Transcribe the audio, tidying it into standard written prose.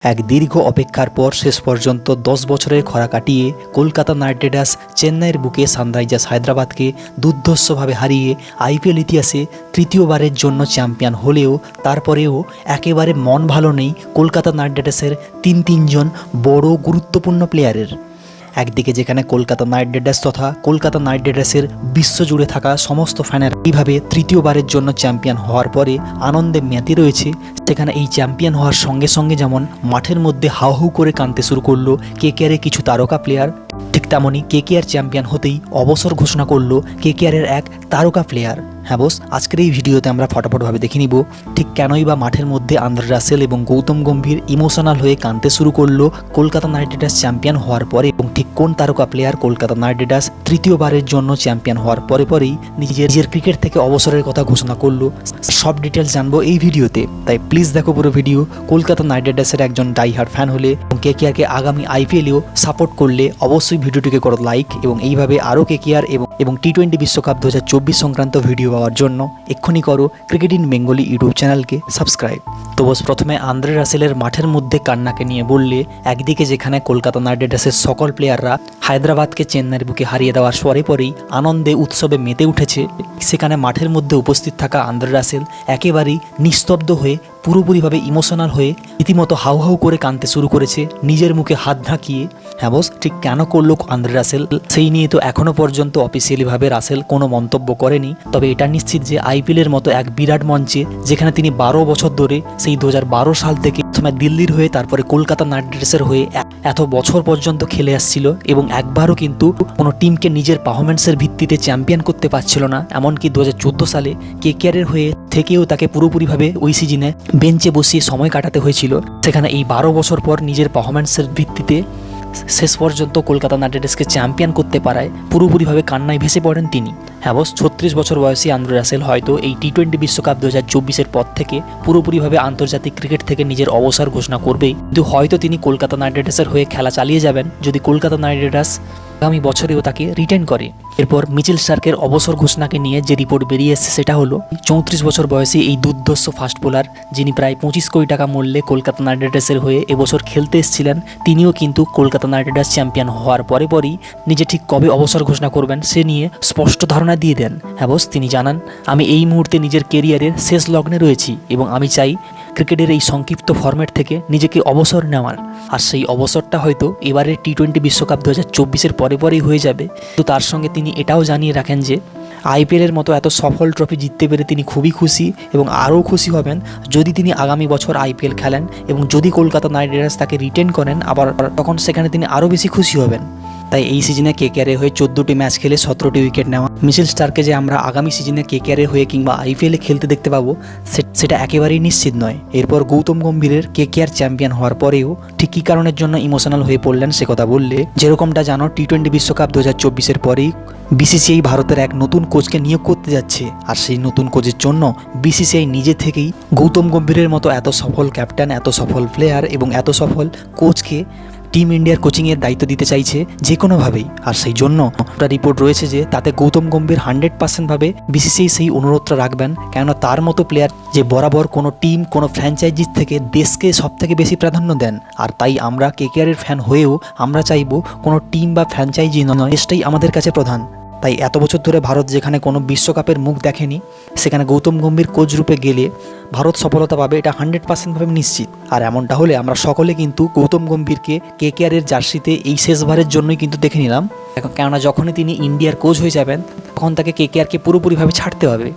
এক দীর্ঘ অপেক্ষার পর শেষ পর্যন্ত 10 বছরের খরা কাটিয়ে কলকাতা নাইট রাইডার্স চেন্নাইয়ের বুকে সানরাইজার্স হায়দ্রাবাদকে দুর্ধর্ষভাবে হারিয়ে আইপিএল ইতিহাসে তৃতীয়বারের জন্য চ্যাম্পিয়ন হলেও তারপরেও একেবারে মন ভালো নেই কলকাতা নাইট রাইডার্সের তিনজন বড় গুরুত্বপূর্ণ প্লেয়ারের। একদিকে যেখানে কলকাতা নাইট রাইডার্স তথা কলকাতা নাইট রাইডার্সের বিশ্বজুড়ে থাকা সমস্ত ফ্যানের এইভাবে তৃতীয়বারের জন্য চ্যাম্পিয়ন হওয়ার পরে আনন্দে মেতে রয়েছে, সেখানে এই চ্যাম্পিয়ন হওয়ার সঙ্গে সঙ্গে যেমন মাঠের মধ্যে হাউ হাউ করে কাঁদতে শুরু করলো কেকেআরের কিছু তারকা প্লেয়ার, ঠিক তেমনই কেকেআর চ্যাম্পিয়ন হতেই অবসর ঘোষণা করলো কেকেআরের এক তারকা প্লেয়ার। হ্যাঁ বস, আজকের এই ভিডিওতে আমরা ফটাফটভাবে দেখে নিব ঠিক কেনই বা মাঠের মধ্যে আন্দ্রে রাসেল এবং গৌতম গম্ভীর ইমোশনাল হয়ে কাঁদতে শুরু করলো কলকাতা নাইট রাইডার্স চ্যাম্পিয়ন হওয়ার পরে, এবং ঠিক কোন তারকা প্লেয়ার কলকাতা নাইট রাইডার্স তৃতীয়বারের জন্য চ্যাম্পিয়ন হওয়ার পরেই নিজের ক্রিকেট থেকে অবসরের কথা ঘোষণা করলো। সব ডিটেলস জানবো এই ভিডিওতে, তাই প্লিজ দেখো পুরো ভিডিও। কলকাতা নাইট রাইডার্সের একজন ডাইহার্ড ফ্যান হলে এবং কেকেআরকে আগামী আইপিএলেও সাপোর্ট করলে অবশ্যই ভিডিওটিকে করো লাইক, এবং এইভাবে আরও কেকেআর এবং টি20 বিশ্বকাপ 2024 সংক্রান্ত ভিডিও পাওয়ার জন্য এক্ষুনি করো ক্রিকেট ইন বেঙ্গলি ইউটিউব চ্যানেলকে সাবস্ক্রাইব। তো বস, প্রথমে আন্দ্রে রাসেলের মাঠের মধ্যে কান্নাকে নিয়ে বললে, একদিকে যেখানে কলকাতা নাইট রাইডার্সের সকল প্লেয়াররা হায়দ্রাবাদকে চেন্নাইয়ের বুকে হারিয়ে দেওয়ার পরেই আনন্দে উৎসবে মেতে উঠেছে, সেখানে মাঠের মধ্যে উপস্থিত থাকা আন্দ্রে রাসেল একেবারেই নিস্তব্ধ হয়ে পুরোপুরিভাবে ইমোশনাল হয়ে রীতিমতো হাউ হাউ করে কাঁদতে শুরু করেছে নিজের মুখে হাত ঢাকিয়ে। হ্যাঁ বস, ঠিক কেন করলো আন্দ্রে রাসেল সেই নিয়ে তো এখনো পর্যন্ত অফিসিয়ালিভাবে রাসেল কোনো মন্তব্য করেনি, তবে এটা নিশ্চিত যে আইপিএলের মতো এক বিরাট মঞ্চে যেখানে তিনি 12 বছর ধরে সেই 2012 সাল থেকে প্রথমে দিল্লির হয়ে তারপরে কলকাতা নাইট রাইডার্সের হয়ে এত বছর পর্যন্ত খেলে আসছিল এবং একবারও কিন্তু কোনো টিমকে নিজের পারফরম্যান্সের ভিত্তিতে চ্যাম্পিয়ন করতে পারছিল না, এমনকি 2014 সালে কেকেআরের হয়ে থেকেও তাকে পুরোপুরিভাবে ওই সিজনে বেঞ্চে বসিয়ে সময় কাটাতে হয়েছিল। সেখানে এই 12 বছর পর নিজের পারফরম্যান্সের ভিত্তিতে শেষ পর্যন্ত কলকাতা নাইট রাইডার্সকে চ্যাম্পিয়ন করতে পারায় পুরোপুরিভাবে কান্নায় ভেসে পড়েন তিনি। হ্যাঁ বস, 36 বছর বয়সী আন্দ্রে রাসেল হয়তো এই টি20 বিশ্বকাপ 2024-এর পর থেকে পুরোপুরিভাবে আন্তর্জাতিক ক্রিকেট থেকে নিজের অবসর ঘোষণা করবেই, কিন্তু হয়তো তিনি কলকাতা নাইট রাইডার্সের হয়ে খেলা চালিয়ে যাবেন যদি কলকাতা নাইট রাইডার্স আগামী বছরেও তাকে রিটেন করে। এরপর মিচেল স্টার্কের অবসর ঘোষণাকে নিয়ে যে রিপোর্ট বেরিয়ে এসেছে সেটা হলো 34 বছর বয়সী এই দুর্ধর্ষ ফাস্ট বোলার, যিনি প্রায় 25 কোটি টাকা মূল্যে কলকাতা নাইট রাইডার্সের হয়ে এবছর খেলতে এসেছিলেন, তিনিও কিন্তু কলকাতা নাইট রাইডার্স চ্যাম্পিয়ন হওয়ার পরেই নিজে ঠিক কবে অবসর ঘোষণা করবেন সে নিয়ে স্পষ্ট ধারণা দিয়ে দেন। হ্যাঁ বস, তিনি জানান, আমি এই মুহূর্তে নিজের কেরিয়ারের শেষ লগ্নে রয়েছি এবং আমি চাই ক্রিকেটের এই সংক্ষিপ্ত ফরম্যাট থেকে নিজেকে অবসর নেওয়ার, আর সেই অবসরটা হয়তো এবারের টি20 বিশ্বকাপ 2024-এর পরেই হয়ে যাবে। তো তার সঙ্গে তিনি এটাও জানিয়ে রাখেন যে আইপিএলের মতো এত সফল ট্রফি জিততে পেরে তিনি খুবই খুশি এবং আরও খুশি হবেন যদি তিনি আগামী বছর আইপিএল খেলেন এবং যদি কলকাতা নাইট রাইডার্স তাকে রিটেন করেন আবার, তখন সেখানে তিনি আরও বেশি খুশি হবেন। তাই এই সিজনে কেকেআরের হয়ে 14টি ম্যাচ খেলে 17টি উইকেট নেওয়া মিচেল স্টার্ককে যে আমরা আগামী সিজনে কেকেআরের হয়ে কিংবা আইপিএলে খেলতে দেখতে পাবো সেটা একেবারেই নিশ্চিত নয়। এরপর গৌতম গম্ভীরের কেকেআর চ্যাম্পিয়ন হওয়ার পরেও ঠিক কী কারণের জন্য ইমোশনাল হয়ে পড়লেন সে কথা বললে, যেরকমটা জানো টি20 বিশ্বকাপ 2024-এর পরেই বিসিসিআই ভারতের এক নতুন কোচকে নিয়োগ করতে যাচ্ছে, আর সেই নতুন কোচের জন্য বিসিসিআই নিজে থেকেই গৌতম গম্ভীরের মতো এত সফল ক্যাপ্টেন, এত সফল প্লেয়ার এবং এত সফল কোচকে টিম ইন্ডিয়ার কোচিংয়ের দায়িত্ব দিতে চাইছে যে কোনোভাবেই, আর সেই জন্য একটা রিপোর্ট রয়েছে যে তাতে গৌতম গম্ভীর 100% ভাবে বিসিসিআই সেই অনুরোধটা রাখবেন, কেননা তার মতো প্লেয়ার যে বরাবর কোনো টিম কোনো ফ্র্যাঞ্চাইজির থেকে দেশকে সবথেকে বেশি প্রাধান্য দেন, আর তাই আমরা কেকেআরের ফ্যান হয়েও আমরা চাইবো কোনো টিম বা ফ্র্যাঞ্চাইজি নয়, দেশটাই আমাদের কাছে প্রধান। তাই এত বছর ধরে ভারত যেখানে কোনো বিশ্বকাপের মুখ দেখেনি, সেখানে গৌতম গম্ভীর কোচ রূপে গেলে ভারত সফলতা পাবে, এটা 100% ভাবে নিশ্চিত। আর এমনটা হলে আমরা সকলে কিন্তু গৌতম গম্ভীরকে কেকেআরের জার্সিতে এই শেষবারের জন্যই কিন্তু দেখে নিলাম, কেননা যখনই তিনি ইন্ডিয়ার কোচ হয়ে যাবেন তখন তাকে কেকেআরকে পুরোপুরিভাবে ছাড়তে হবে।